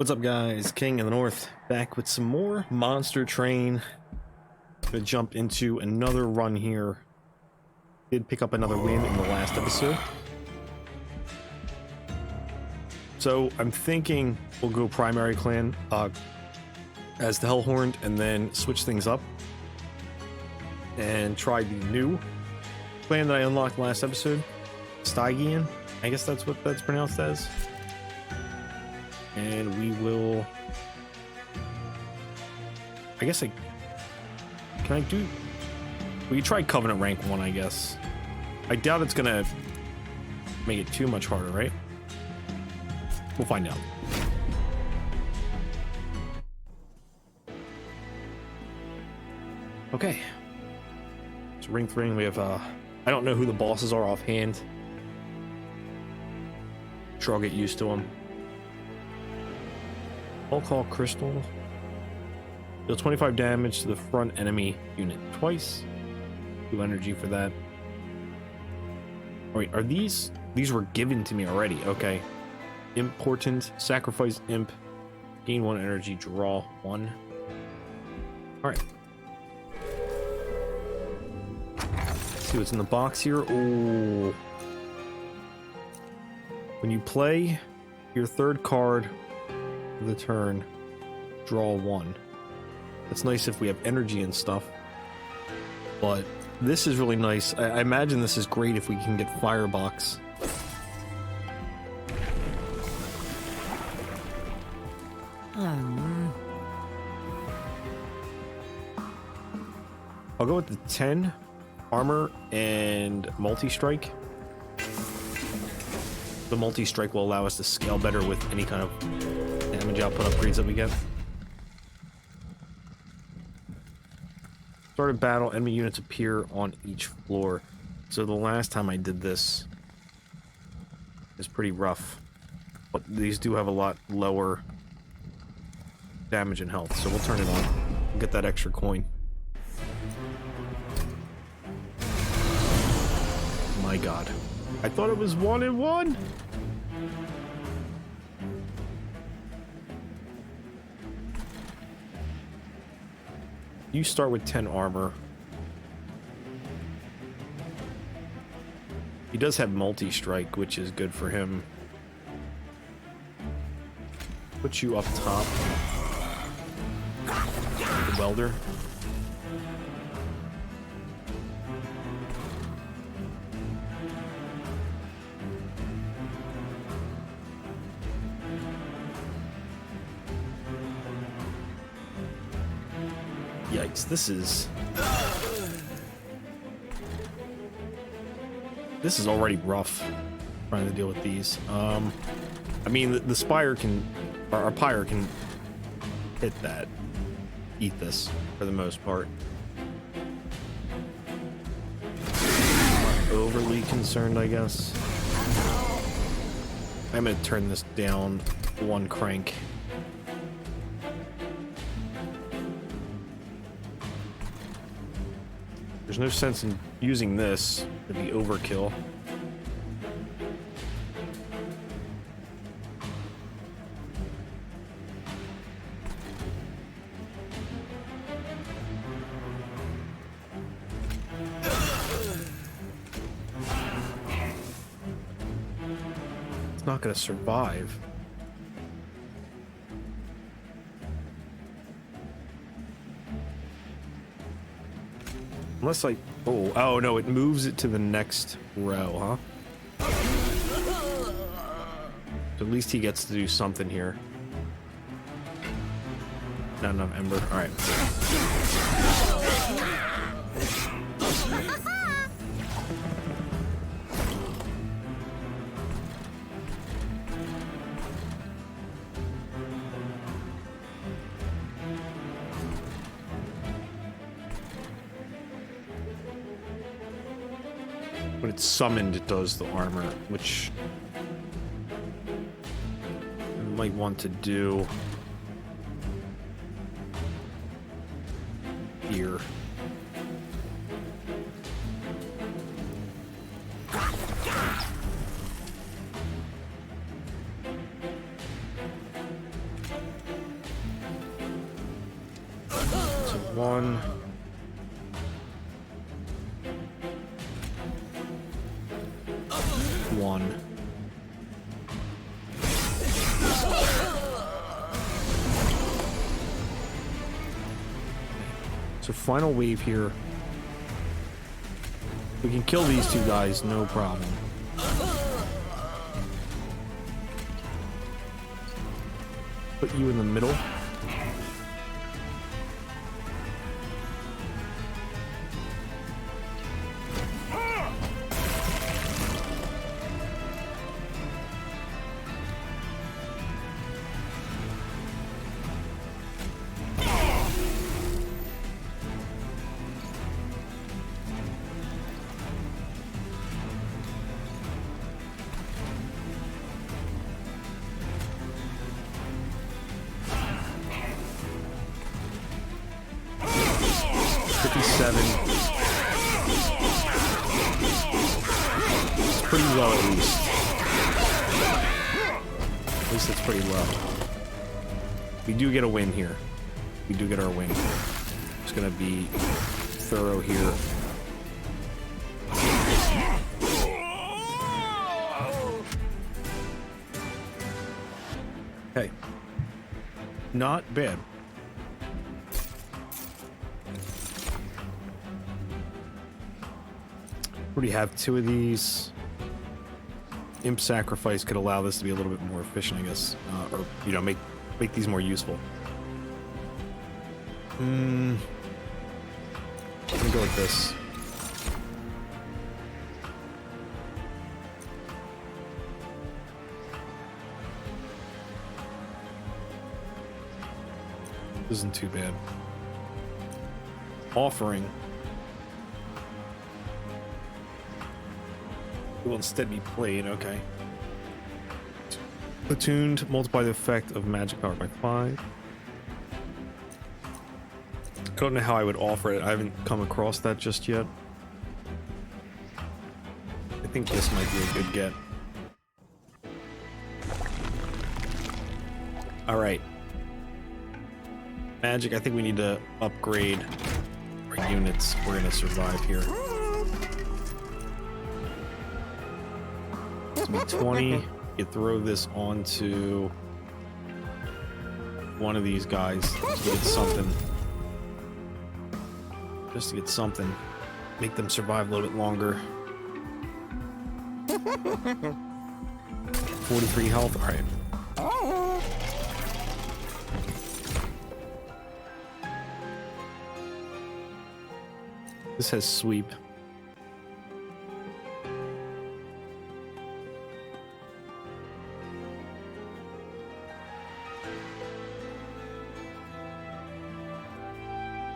What's up, guys? King in the North, back with some more Monster Train. Gonna jump into another run here. Did pick up another win in the last episode. So I'm thinking we'll go primary clan as the Hellhorned and then switch things up and try the new clan that I unlocked last episode, Stygian. I guess that's what that's pronounced as. And we will, I guess we try Covenant rank 1, I guess. I doubt it's gonna make it too much harder, right? We'll find out. Okay. So ring 3, we have, I don't know who the bosses are offhand. Sure, I'll get used to them. Call crystal. Deal 25 damage to the front enemy unit twice. 2 energy for that. Oh, wait, are these were given to me already? Okay. Important. Sacrifice imp. Gain 1 energy. Draw 1. Alright. Let's see what's in the box here. Oh. When you play your third card of the turn, draw 1. It's nice if we have energy and stuff, but this is really nice. I imagine this is great if we can get Firebox. I'll go with the 10 armor and multi-strike. The multi-strike will allow us to scale better with any kind of damage output upgrades that we get. Start a battle, enemy units appear on each floor. So the last time I did this is pretty rough, but these do have a lot lower damage and health, so we'll turn it on. We'll get that extra coin. My god. I thought it was 1 and 1. You start with 10 armor. He does have multi-strike, which is good for him. Put you up top. The welder. Yikes, this is already rough trying to deal with these. I mean, the Spire can, or our Pyre can hit that, eat this for the most part. Not overly concerned, I guess. I'm gonna turn this down 1 crank. There's no sense in using this. It'd be overkill. It's not gonna survive. Unless I... Oh no, it moves it to the next row, huh? So at least he gets to do something here. Not enough ember. Alright. When it's summoned, it does the armor, which I might want to do here. So 1. One. So final wave here. We can kill these two guys, no problem. Put you in the middle. It's pretty low at least. At least it's pretty low. We do get a win here. We do get our win. It's gonna be thorough here. Okay. Not bad. Already have 2 of these. Imp sacrifice could allow this to be a little bit more efficient, I guess, or you know, make these more useful. I'm gonna go with this. This isn't too bad. Offering. Will instead be played, okay. Attuned, multiply the effect of magic power by 5. I don't know how I would offer it. I haven't come across that just yet. I think this might be a good get. Alright. Magic, I think we need to upgrade our units. We're gonna survive here. 20. You throw this onto one of these guys just to get something. Just to get something. Make them survive a little bit longer. 43 health. Alright. This has sweep.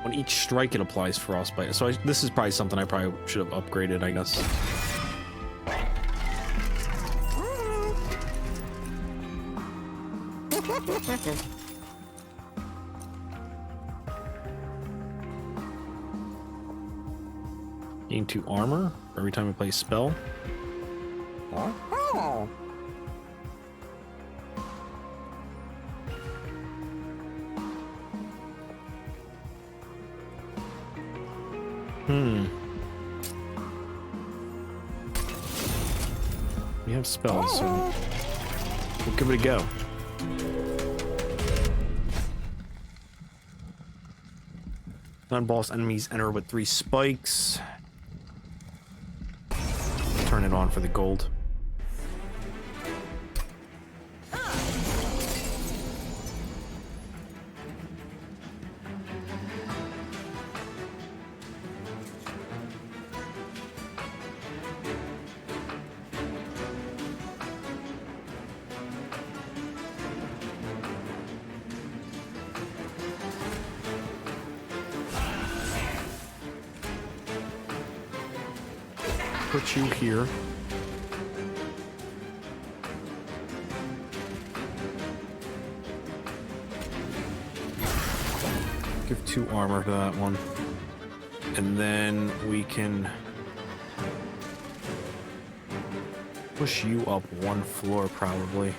On each strike it applies frostbite. So this is probably something I probably should have upgraded, I guess. Gain 2 armor every time we play a spell. We have spells, so we'll give it a go. Non-boss enemies enter with 3 spikes. Turn it on for the gold. Put you here. Give 2 armor to that one. And then we can push you up 1 floor probably.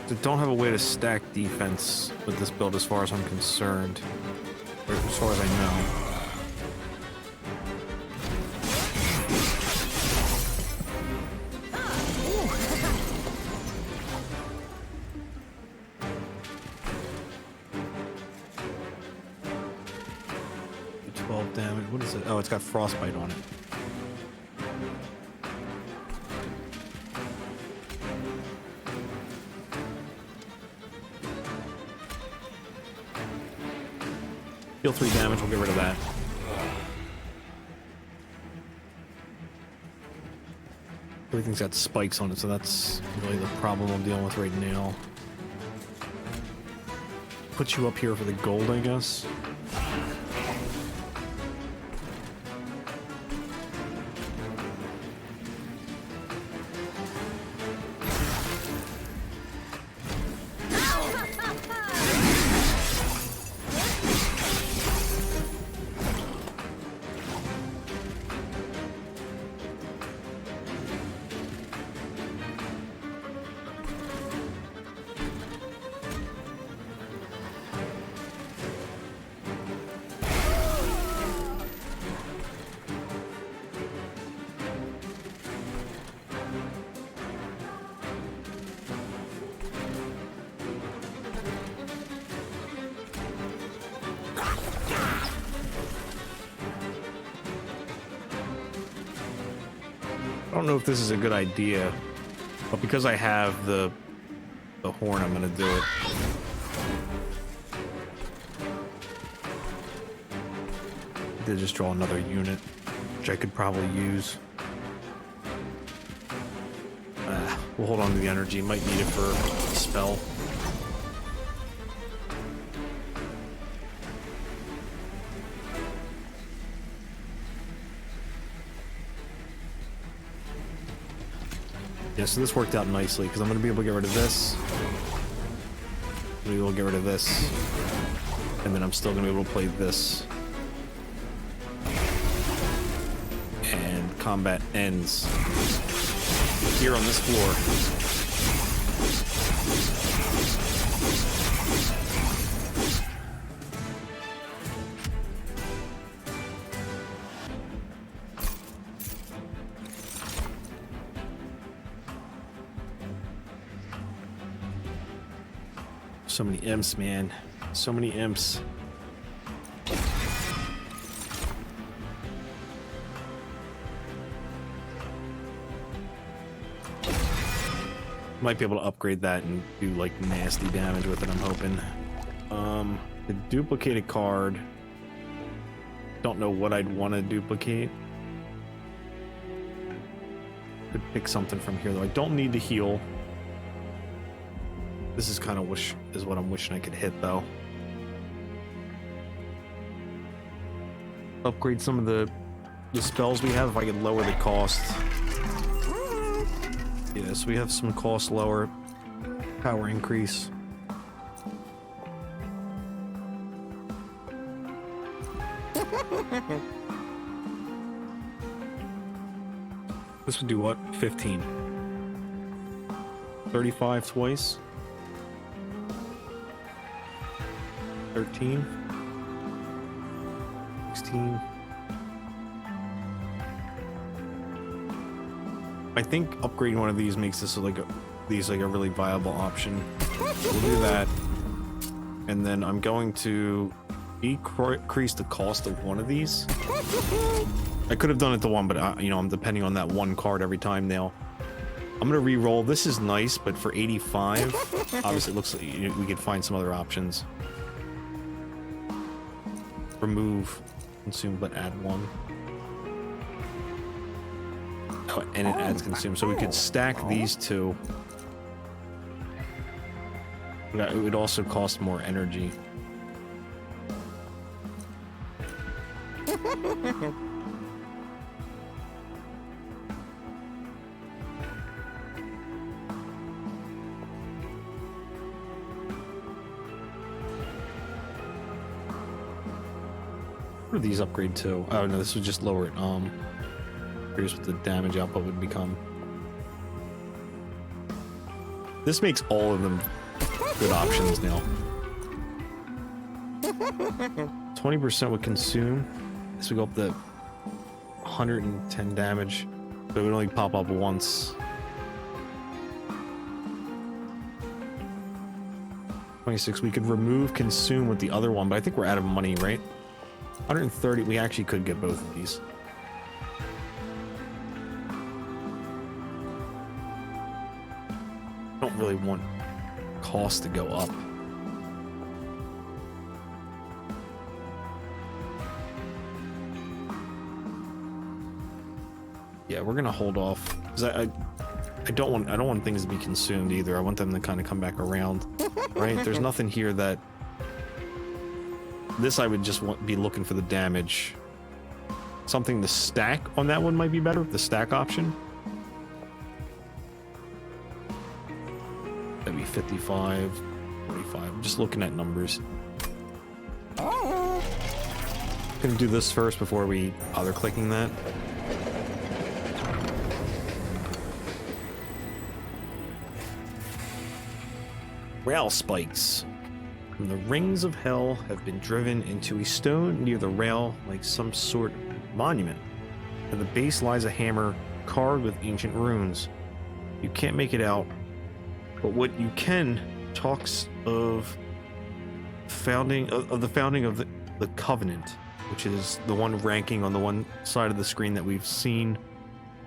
I don't have a way to stack defense with this build as far as I'm concerned. Or as far as I know. Damage. What is it? Oh, it's got frostbite on it. Heal 3 damage, we'll get rid of that. Everything's got spikes on it, so that's really the problem I'm dealing with right now. Put you up here for the gold, I guess. I don't know if this is a good idea, but because I have the horn, I'm gonna do it. I did just draw another unit, which I could probably use. We'll hold on to the energy. Might need it for a spell. Yeah, so this worked out nicely because I'm going to be able to get rid of this. We will get rid of this. And then I'm still going to be able to play this. And combat ends here on this floor. So many imps, man. So many imps. Might be able to upgrade that and do like nasty damage with it, I'm hoping. The duplicated card. Don't know what I'd want to duplicate. Could pick something from here though. I don't need to heal. This is kind of what I'm wishing I could hit though. Upgrade some of the spells we have if I could lower the cost. Yeah, so we have some cost lower, power increase. This would do what? 15. 35 twice. 13, 16. I think upgrading one of these makes this like a really viable option. We'll do that, and then I'm going to decrease the cost of one of these. I could have done it to one, but I'm depending on that one card every time now. I'm gonna re-roll. This is nice, but for 85, obviously it looks like we could find some other options. Remove, consume, but add one. Oh, and it adds consume, so we could stack these two. It would also cost more energy. What do these upgrade to? Oh no, this would just lower it. Here's what the damage output would become. This makes all of them good options now. 20% would consume. This would go up to 110 damage, but it would only pop up once. 26, we could remove consume with the other one, but I think we're out of money, right? 130, we actually could get both of these. Don't really want cost to go up. Yeah, we're gonna hold off because I don't want things to be consumed either. I want them to kind of come back around, right? There's nothing here that this I would just be looking for the damage. Something to stack on that one might be better. The stack option. That'd be 55, 45. I'm just looking at numbers. Gonna do this first before we bother clicking that. Rail spikes from the rings of hell have been driven into a stone near the rail like some sort of monument. At the base lies a hammer carved with ancient runes. You can't make it out, but what you can talks of the founding of the Covenant, which is the one ranking on the one side of the screen that we've seen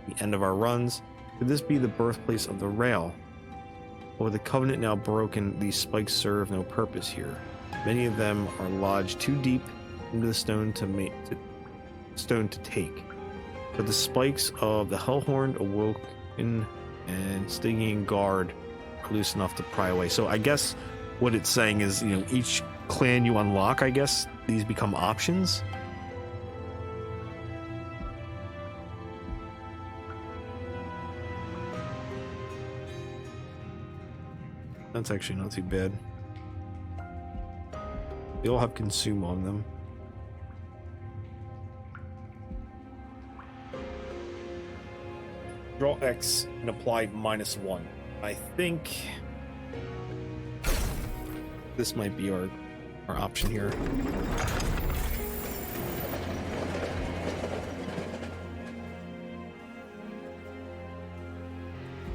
at the end of our runs. Could this be the birthplace of the rail? But with the Covenant now broken, these spikes serve no purpose here. Many of them are lodged too deep into the stone to take. But the spikes of the Hellhorned Awoken and Stygian Guard are loose enough to pry away. So I guess what it's saying is, you know, each clan you unlock, I guess these become options. That's actually not too bad. They all have consume on them. Draw X and apply -1. I think this might be our option here.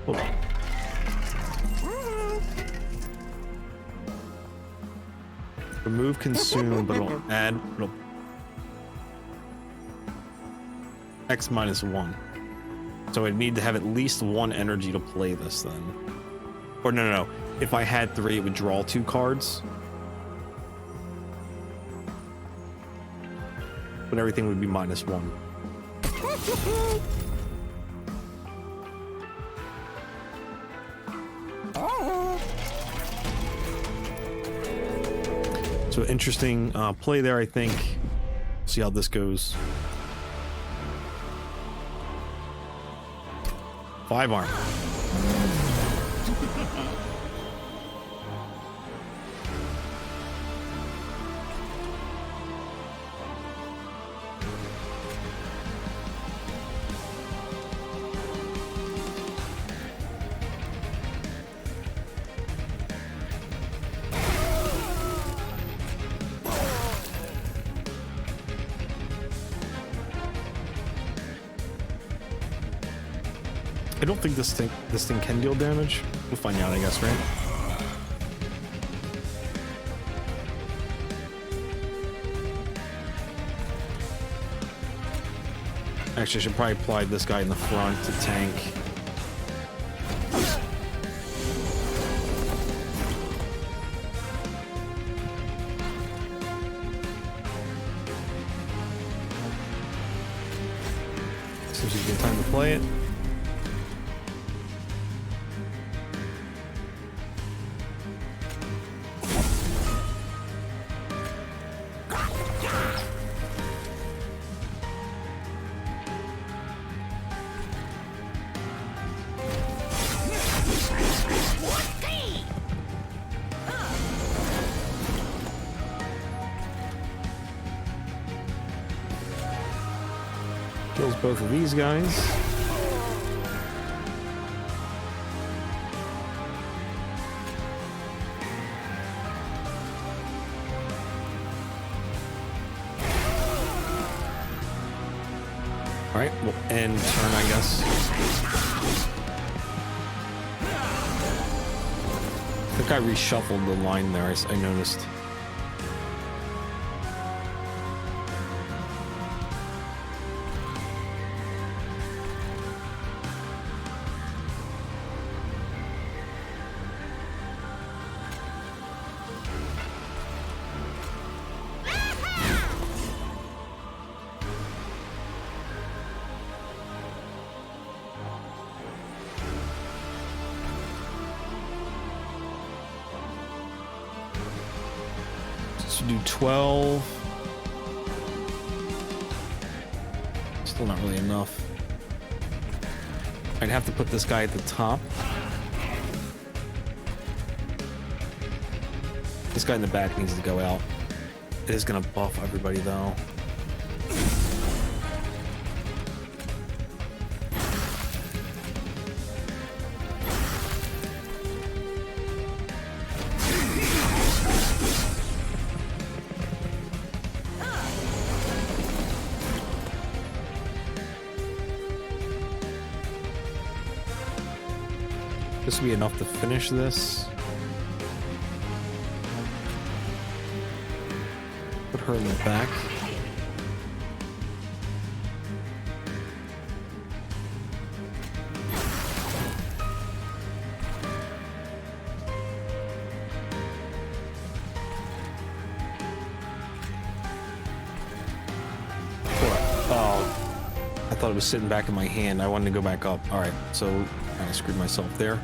Hold on. Remove consume, but it'll add X -1. So I'd need to have at least 1 energy to play this then. Or no. If I had 3, it would draw 2 cards. But everything would be -1. So interesting play there, I think. See how this goes. 5 armor. I don't think this thing can deal damage. We'll find out, I guess, right? Actually, I should probably apply this guy in the front to tank. Seems like a good time to play it. Kills both of these guys. All right, well, end turn, I guess. I think I reshuffled the line there, I noticed. Do 12. Still not really enough. I'd have to put this guy at the top. This guy in the back needs to go out. It is gonna buff everybody though. This will be enough to finish this. Put her in the back. Oh, I thought it was sitting back in my hand. I wanted to go back up. All right, so kind of screwed myself there.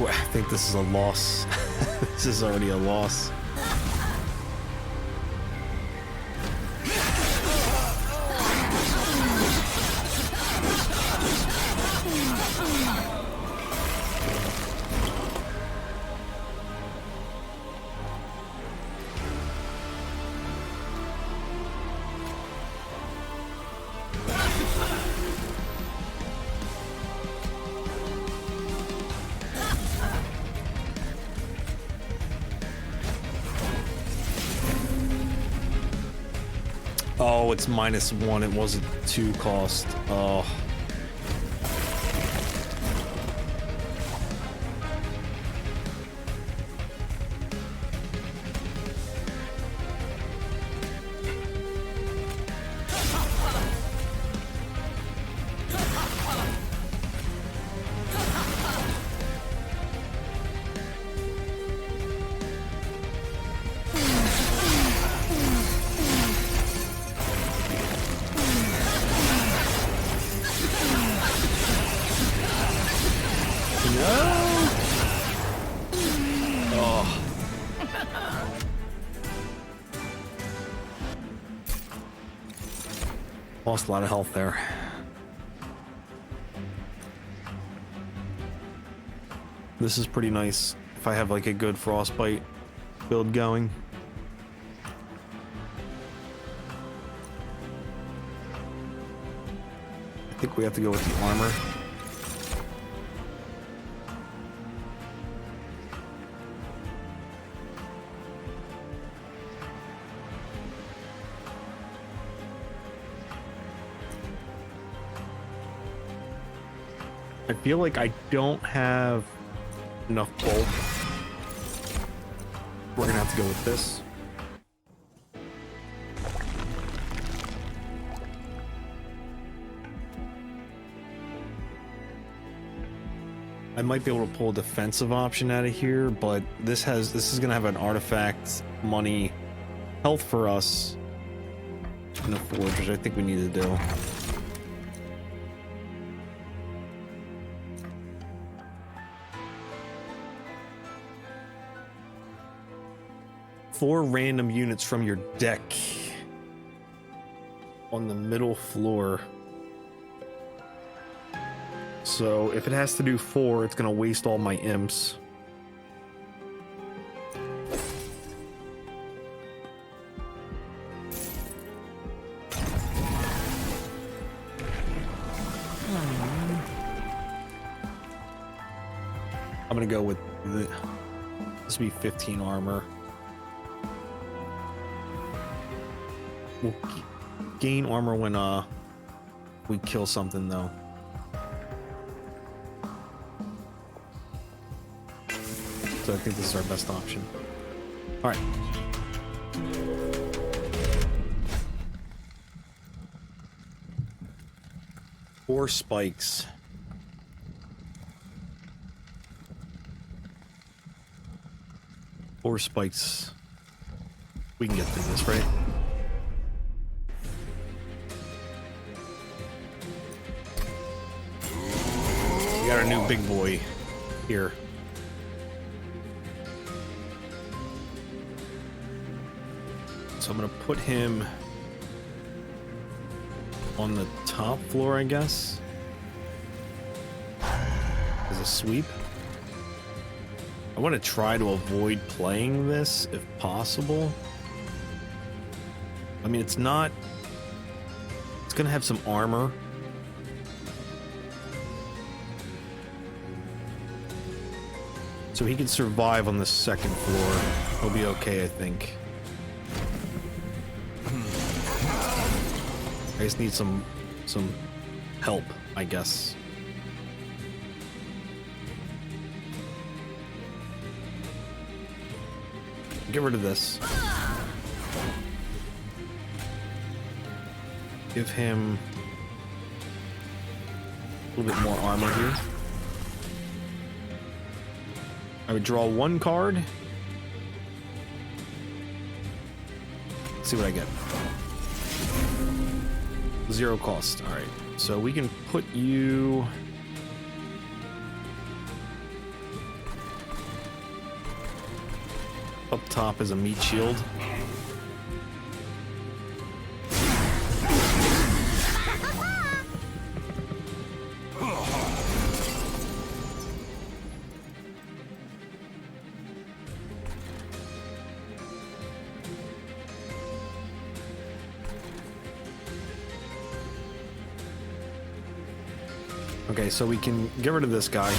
I think this is a loss. This is already a loss. Oh, it's -1. It wasn't 2 cost. Oh. Lost a lot of health there. This is pretty nice if I have like a good frostbite build going. I think we have to go with the armor. I feel like I don't have enough bulk. We're gonna have to go with this. I might be able to pull a defensive option out of here, but this is gonna have an artifact, money, health for us in the forge, which I think we need to do. 4 random units from your deck on the middle floor. So if it has to do 4, it's gonna waste all my imps. I'm gonna go with this will be 15 armor. We'll gain armor when we kill something though. So I think this is our best option. All right. Four spikes. Four spikes. We can get through this, right? We got our new big boy here. So I'm gonna put him on the top floor, I guess, as a sweep. I want to try to avoid playing this if possible. I mean, it's gonna have some armor. So he can survive on the second floor. He'll be okay, I think. I just need some help, I guess. Get rid of this. Give him a little bit more armor here. I would draw one card. Let's see what I get. 0 cost. All right, so we can put you up top as a meat shield. Okay, so we can get rid of this guy,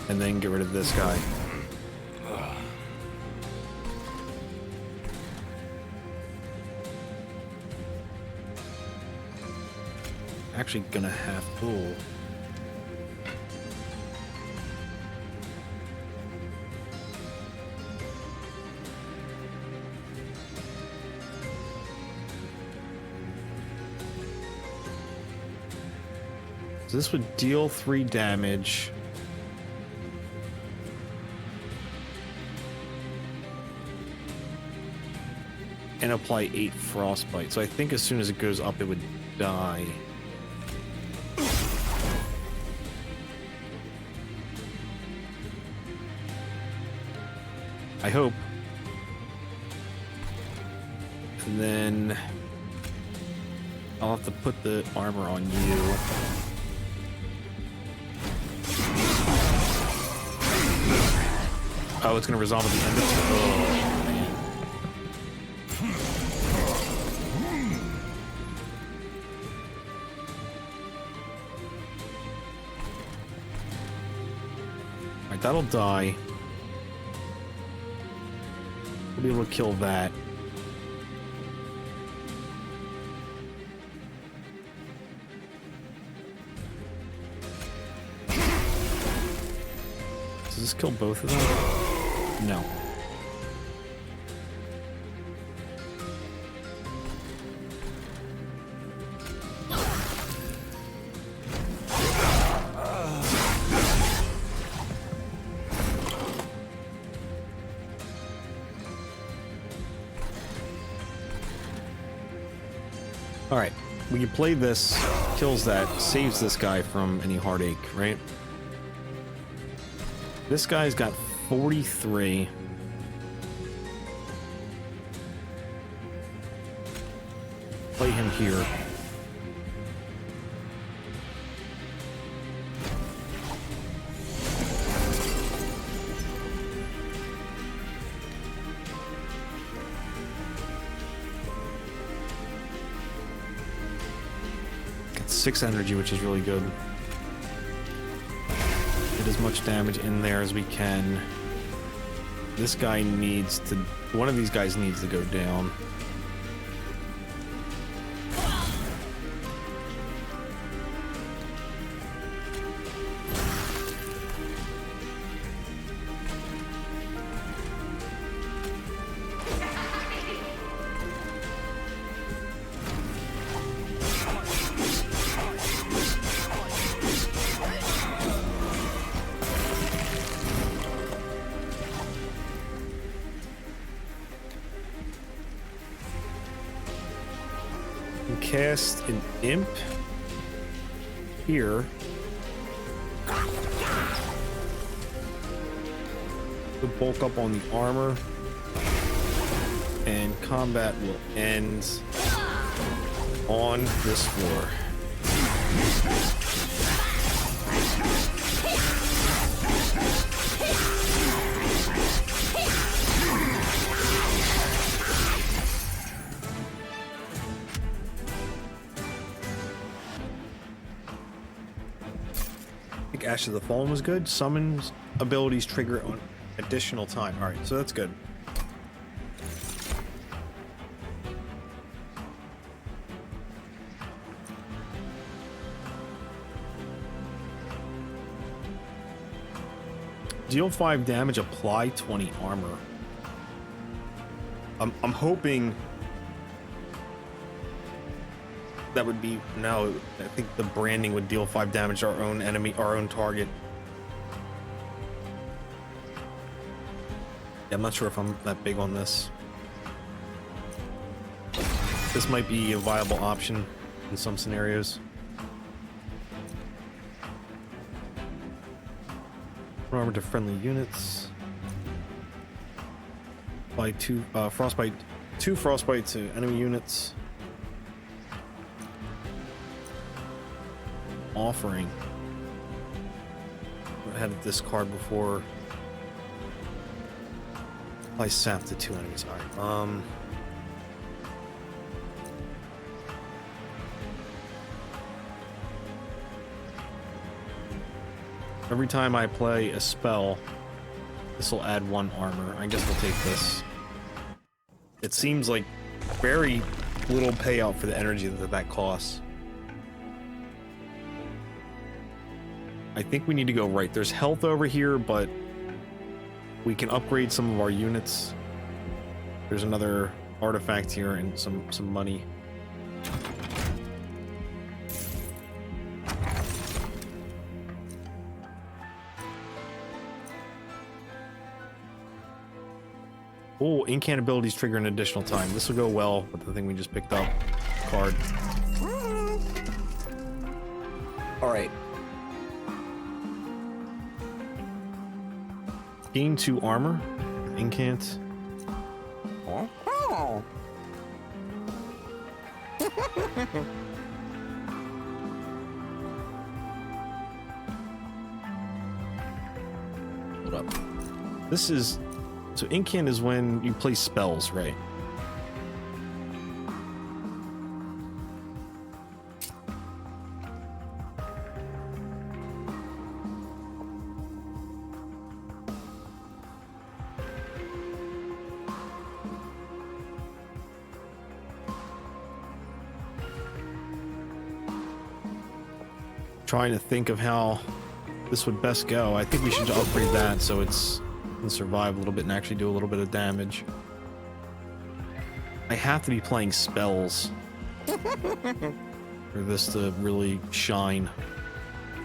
and then get rid of this guy. Actually gonna have to... So this would deal 3 damage. And apply 8 frostbite. So I think as soon as it goes up, it would die. I hope. And then I'll have to put the armor on you. Oh, it's gonna resolve at the end of it. Oh, man. Alright, that'll die. We'll be able to kill that. Does this kill both of them? No. Alright, we can play this, kills that, saves this guy from any heartache, right? This guy's got 43. here. Got 6 energy, which is really good. Get as much damage in there as we can. This guy needs to... One of these guys needs to go down. Cast an imp here. To bulk up on the armor, and combat will end on this floor. Ashes of the Fallen was good. Summons abilities trigger on additional time. Alright, so that's good. Deal 5 damage, apply 20 armor. I'm hoping that would be... No, I think the branding would deal 5 damage to our own enemy, our own target. Yeah, I'm not sure if I'm that big on this. This might be a viable option in some scenarios. Armor to friendly units. Apply 2 frostbite, 2 frostbite to enemy units. Offering. I had a discard before. Apply sap to 2 enemies. Alright. Every time I play a spell, this will add 1 armor. I guess we'll take this. It seems like very little payout for the energy that costs. I think we need to go right. There's health over here, but we can upgrade some of our units. There's another artifact here and some money. Oh, incant abilities trigger an additional time. This will go well with the thing we just picked up. Card. Alright. Gain 2 armor. Incant. Hold up. This is... So incant is when you play spells, right? Trying to think of how this would best go. I think we should upgrade that so it's can survive a little bit and actually do a little bit of damage. I have to be playing spells for this to really shine.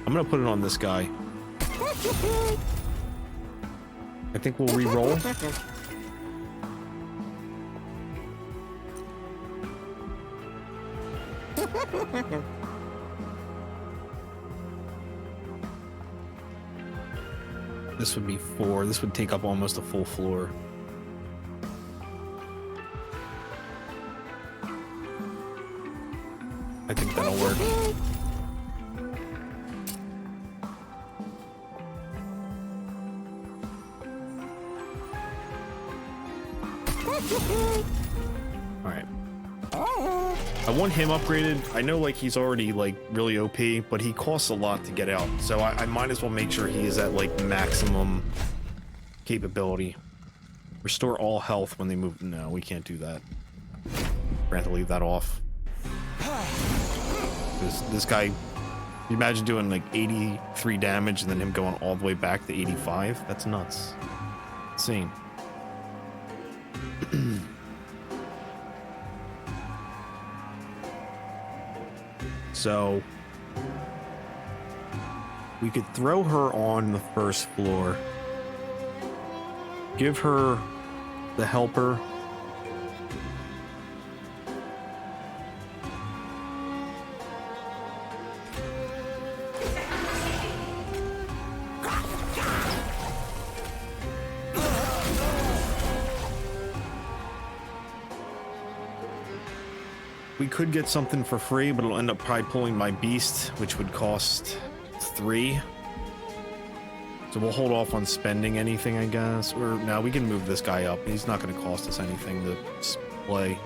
I'm gonna put it on this guy. I think we'll re-roll. This would be 4. This would take up almost a full floor. Alright. I want him upgraded. I know, like, he's already, like, really OP, but he costs a lot to get out. So I might as well make sure he is at, like, maximum capability. Restore all health when they move. No, we can't do that. We're gonna have to leave that off. This guy, you imagine doing, like, 83 damage and then him going all the way back to 85? That's nuts. Insane. So we could throw her on the first floor, give her the helper, we could get something for free, but it'll end up probably pulling my beast, which would cost 3. So we'll hold off on spending anything, I guess. Or no, we can move this guy up. He's not going to cost us anything to play.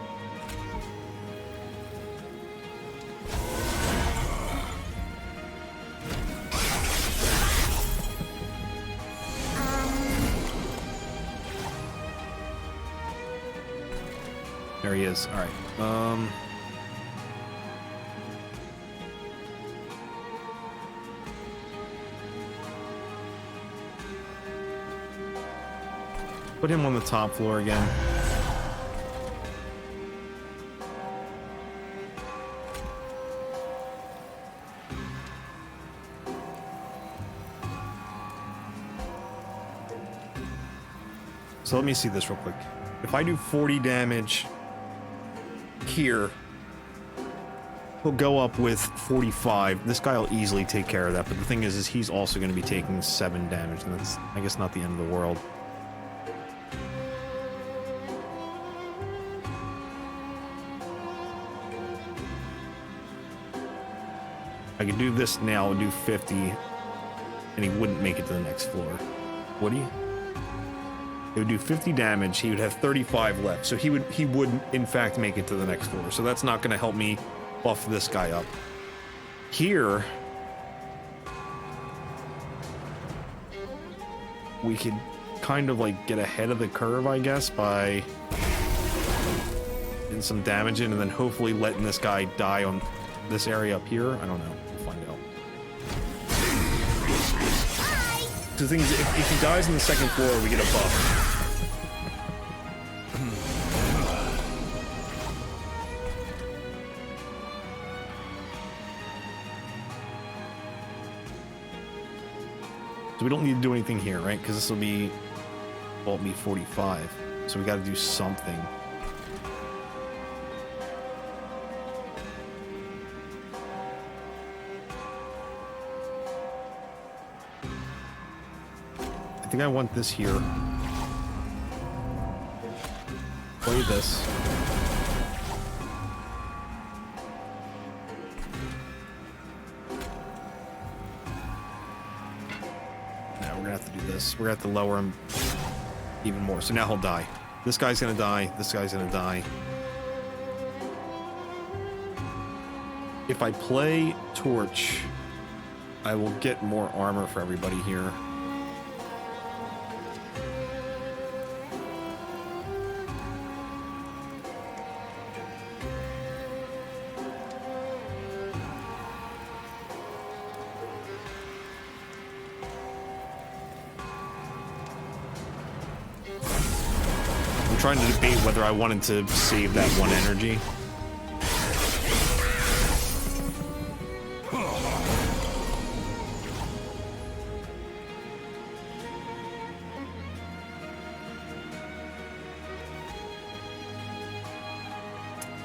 There he is. All right. Put him on the top floor again. So let me see this real quick. If I do 40 damage here, he'll go up with 45. This guy will easily take care of that, but the thing is he's also going to be taking 7 damage, and that's, I guess, not the end of the world. I could do this now and do 50, and he wouldn't make it to the next floor. Would he? It would do 50 damage. He would have 35 left, so he would in fact make it to the next floor. So that's not going to help me buff this guy up. Here, we could kind of like get ahead of the curve, I guess, by getting some damage in, and then hopefully letting this guy die on this area up here. I don't know. We'll find out. The thing is, if he dies on the second floor, we get a buff. So we don't need to do anything here, right? Because this will be, well, it'll be 45. So we got to do something. I think I want this here. Play this. Now we're gonna have to do this. We're gonna have to lower him even more. So now he'll die. This guy's gonna die. This guy's gonna die. If I play Torch, I will get more armor for everybody here. Trying to debate whether I wanted to save that 1 energy.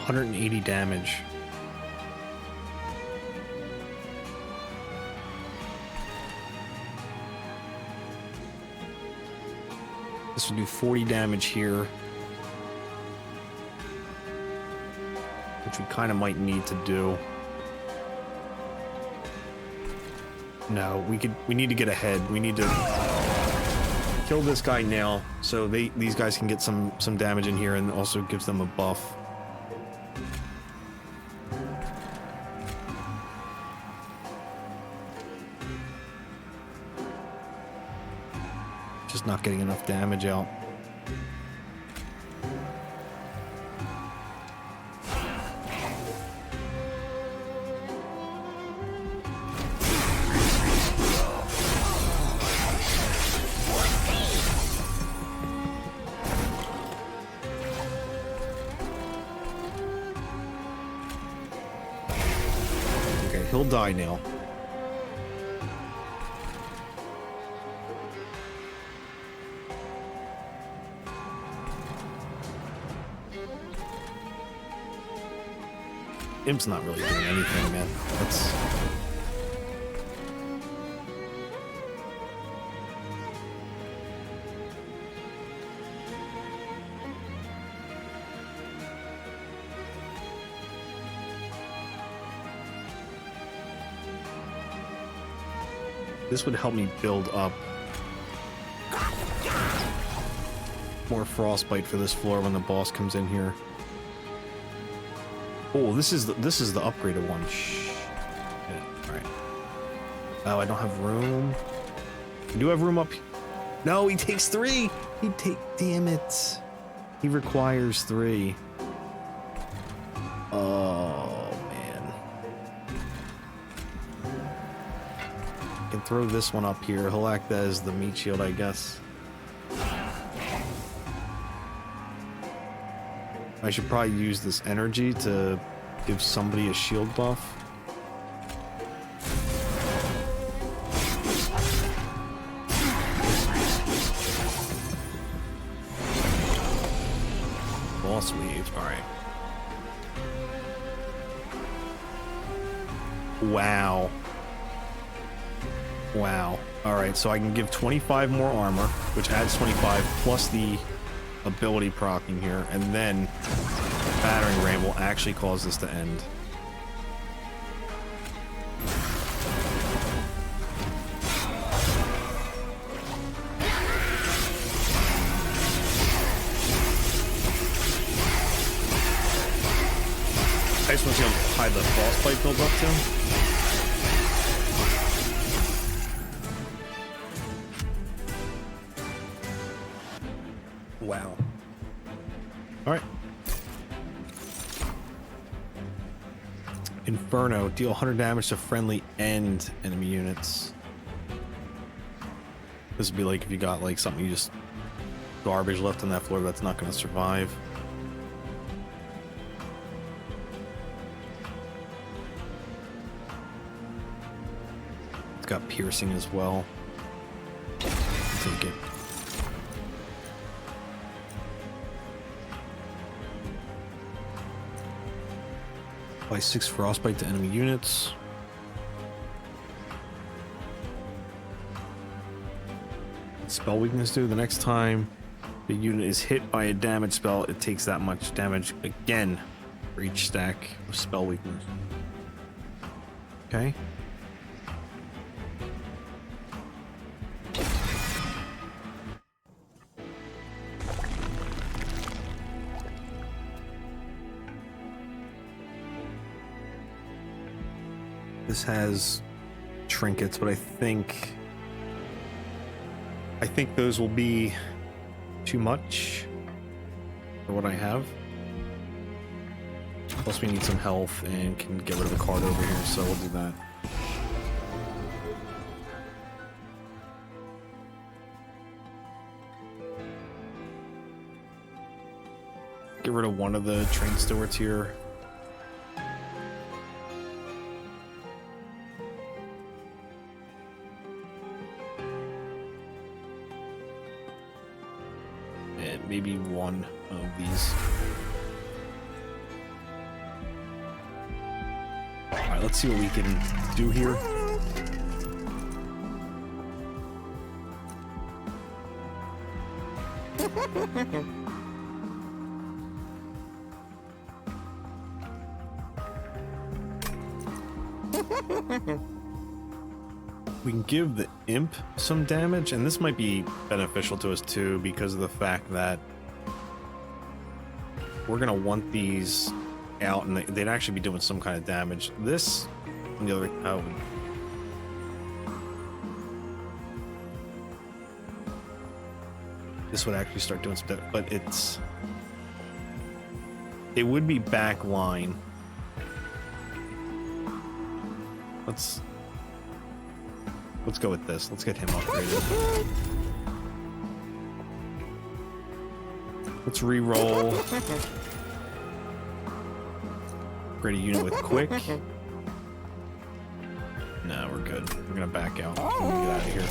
$180 damage. This will do 40 damage here. Which we kind of might need to do. No, we need to get ahead. We need to kill this guy now, so these guys can get some damage in here, and also gives them a buff. Just not getting enough damage out. He'll die now. Imp's not really doing anything, man. That's... This would help me build up more frostbite for this floor when the boss comes in here. Oh, this is the upgraded one. Shh. Yeah, all right. Oh, I don't have room. I do have room up. No, he takes 3. Damn it. He requires 3. Oh man. I can throw this one up here. He'll act as the meat shield, I guess. I should probably use this energy to give somebody a shield buff. Boss wave, alright. Wow. Wow. Alright, so I can give 25 more armor, which adds 25 plus the ability proccing here, and then battering ram will actually cause this to end. I just want to see how high the frostbite builds up to. Wow. Alright. Inferno. Deal 100 damage to friendly and enemy units. This would be like if you got like something you just garbage left on that floor that's not going to survive. It's got piercing as well. Take it. Apply 6 frostbite to enemy units. Spell weakness do. The next time the unit is hit by a damage spell, it takes that much damage again for each stack of spell weakness. Okay. This has trinkets, but I think those will be too much for what I have. Plus we need some health and can get rid of a card over here, so we'll do that. Get rid of one of the train stewards here. Maybe one of these. Alright, let's see what we can do here. We can give the imp some damage, and this might be beneficial to us too because of the fact that we're gonna want these out, and they'd actually be doing some kind of damage. This, on the other, oh, this would actually start doing some damage, but it would be back line. Let's go with this. Let's get him upgraded. Let's re-roll. Upgrade a unit with quick. No, we're good. We're gonna back out. Get out of here.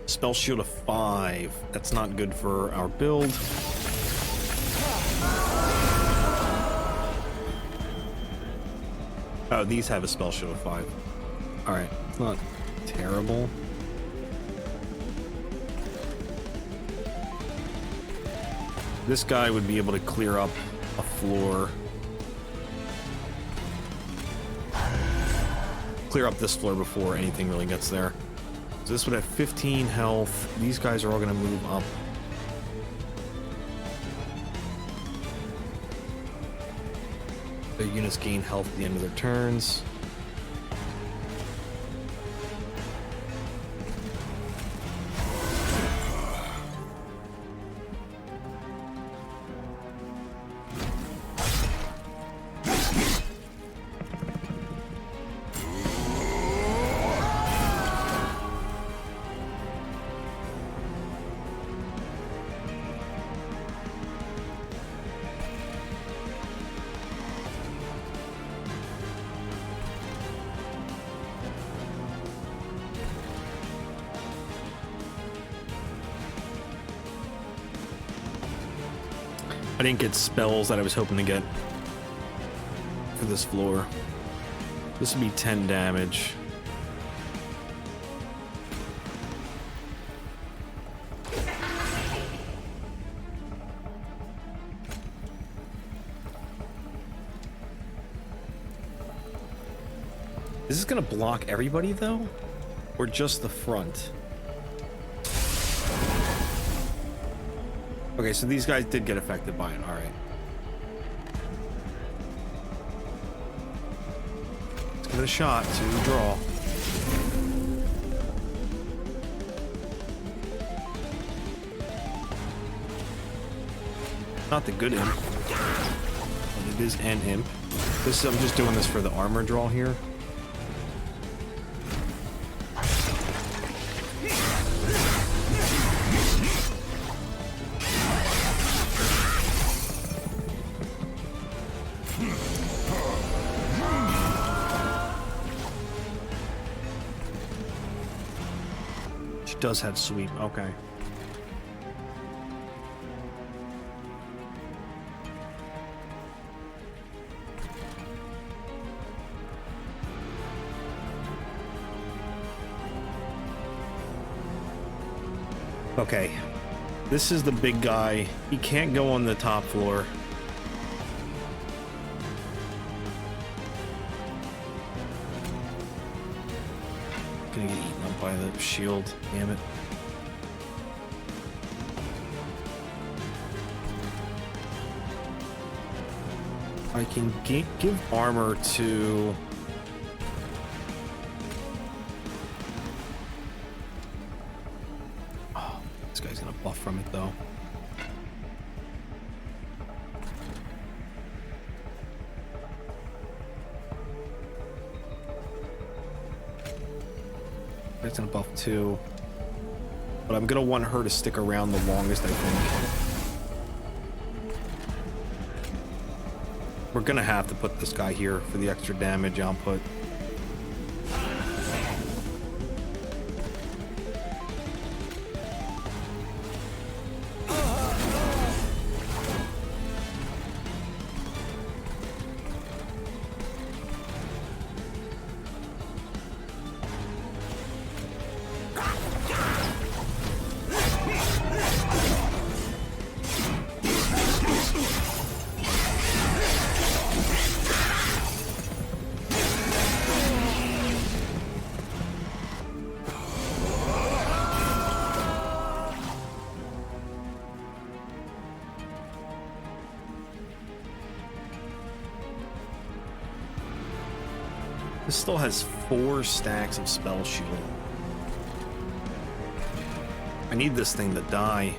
Spell shield of 5. That's not good for our build. Oh, these have a spell shield of 5. Alright, it's not terrible. This guy would be able to clear up a floor. Clear up this floor before anything really gets there. So this would have 15 health. These guys are all going to move up. Their units gain health at the end of their turns. I didn't get spells that I was hoping to get for this floor. This would be 10 damage. Is this gonna block everybody though? Or just the front? Okay, so these guys did get affected by it. All right. Let's give it a shot to draw. Not the good imp. But it is an imp. I'm just doing this for the armor draw here. Does have sweep, okay. Okay, this is the big guy. He can't go on the top floor. Gonna get eaten up by the shield, damn it. I can give armor to... Oh, this guy's gonna buff from it though. That's gonna buff too. But I'm gonna want her to stick around the longest, I think. We're gonna have to put this guy here for the extra damage output. This still has 4 stacks of spell shield. I need this thing to die.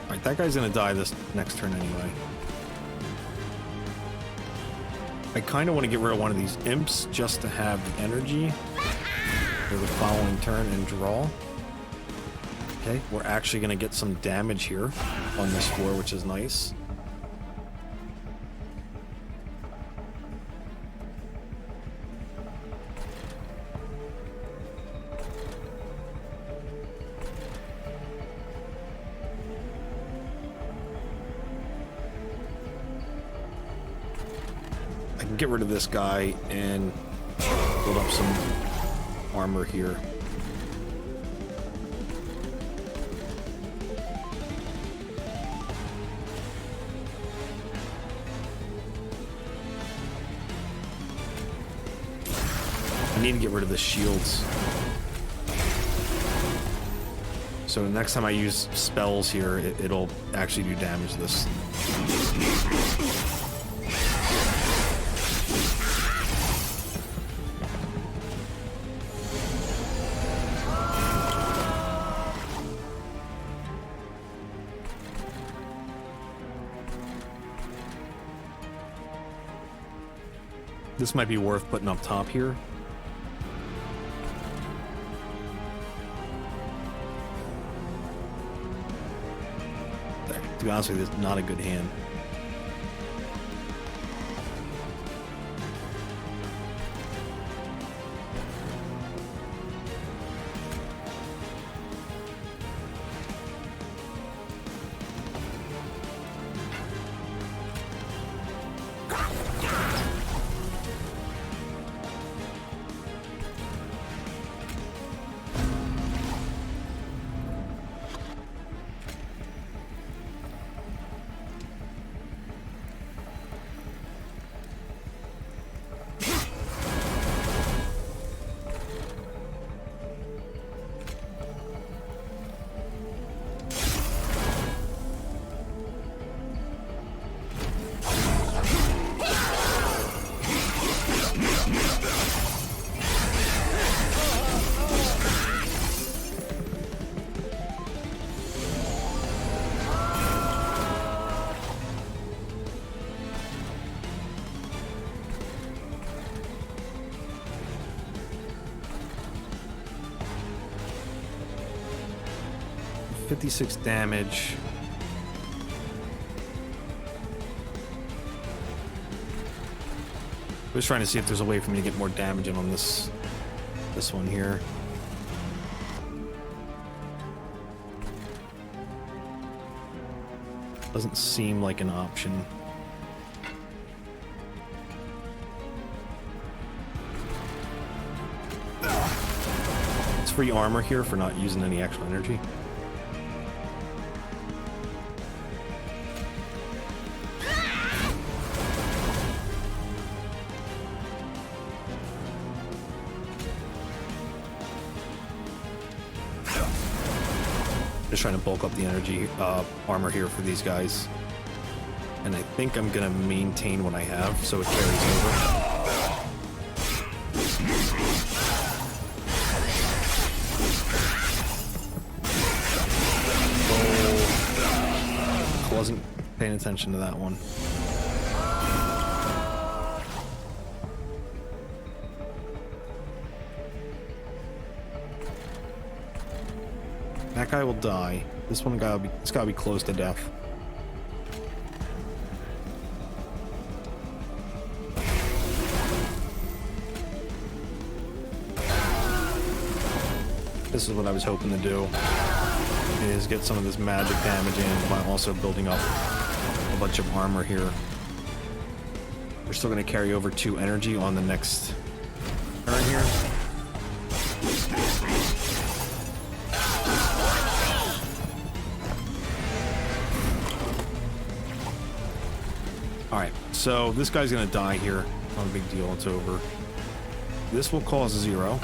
Alright, that guy's gonna die this next turn anyway. I kind of want to get rid of one of these imps just to have the energy for the following turn and draw. Okay, we're actually going to get some damage here on this floor, which is nice. I can get rid of this guy and build up some armor here. I need to get rid of the shields. So next time I use spells here, it'll actually do damage to this. This might be worth putting up top here. To be honest with you, this is not a good hand. .56 damage. I was trying to see if there's a way for me to get more damage in on this one here. Doesn't seem like an option. It's free armor here for not using any extra energy. Just trying to bulk up the energy armor here for these guys. And I think I'm gonna maintain what I have so it carries over. Oh, wasn't paying attention to that one. That guy will die. This one it's gotta be close to death. This is what I was hoping to do, is get some of this magic damage in while also building up a bunch of armor here. We're still gonna carry over 2 energy on the next turn here. Alright, so this guy's gonna die here. Not a big deal, it's over. This will cause 0.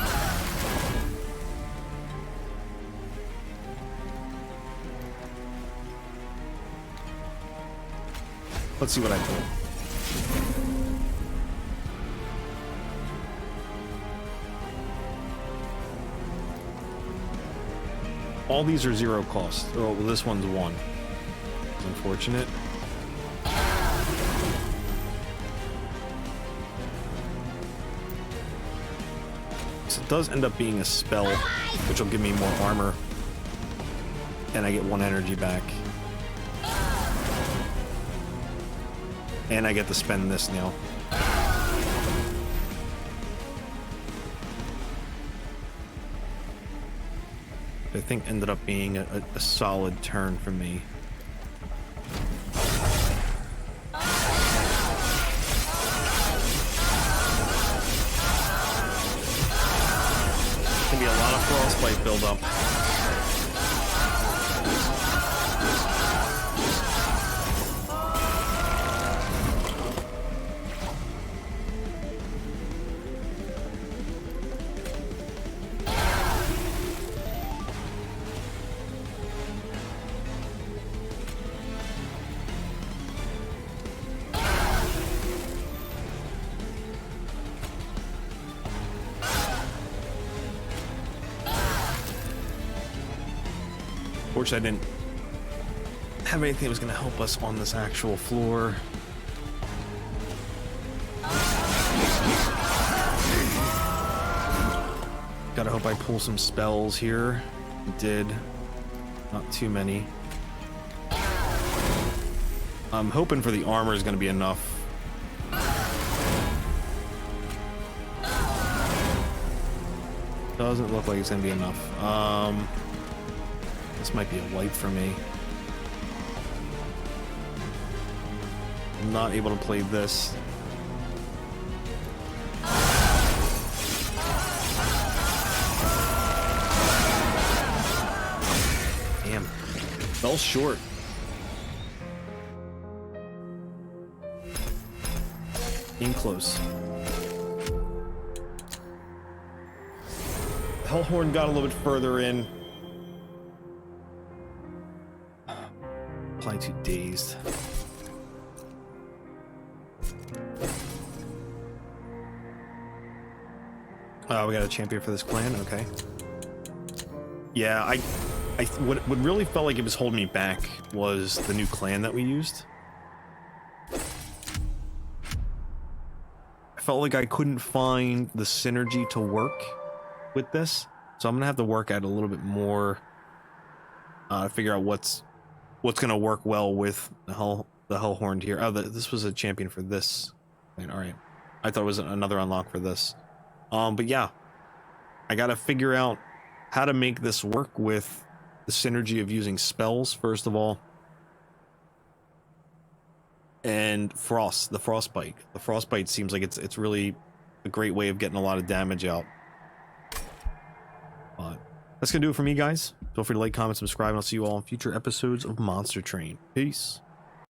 Let's see what I pull. All these are 0 cost. Oh, well, this one's 1. It's unfortunate. So it does end up being a spell, which will give me more armor. And I get 1 energy back. And I get to spend this now. I think ended up being a solid turn for me. Gonna be a lot of frostbite buildup. Fortunately, I didn't have anything that was going to help us on this actual floor. Gotta hope I pull some spells here. Did. Not too many. I'm hoping for the armor is going to be enough. Doesn't look like it's going to be enough. This might be a wipe for me. I'm not able to play this. Damn. Fell short. Came close. Hellhorn got a little bit further in. Probably too dazed. Oh, we got a champion for this clan. Okay. Yeah, what really felt like it was holding me back was the new clan that we used. I felt like I couldn't find the synergy to work with this, so I'm gonna have to work at a little bit more to figure out what's gonna work well with the Hellhorned here. Oh, this was a champion for this. All right, I thought it was another unlock for this. But yeah, I gotta figure out how to make this work with the synergy of using spells first of all, and the frostbite. The frostbite seems like it's really a great way of getting a lot of damage out. But that's gonna do it for me, guys. Feel free to like, comment, subscribe, and I'll see you all in future episodes of Monster Train. Peace.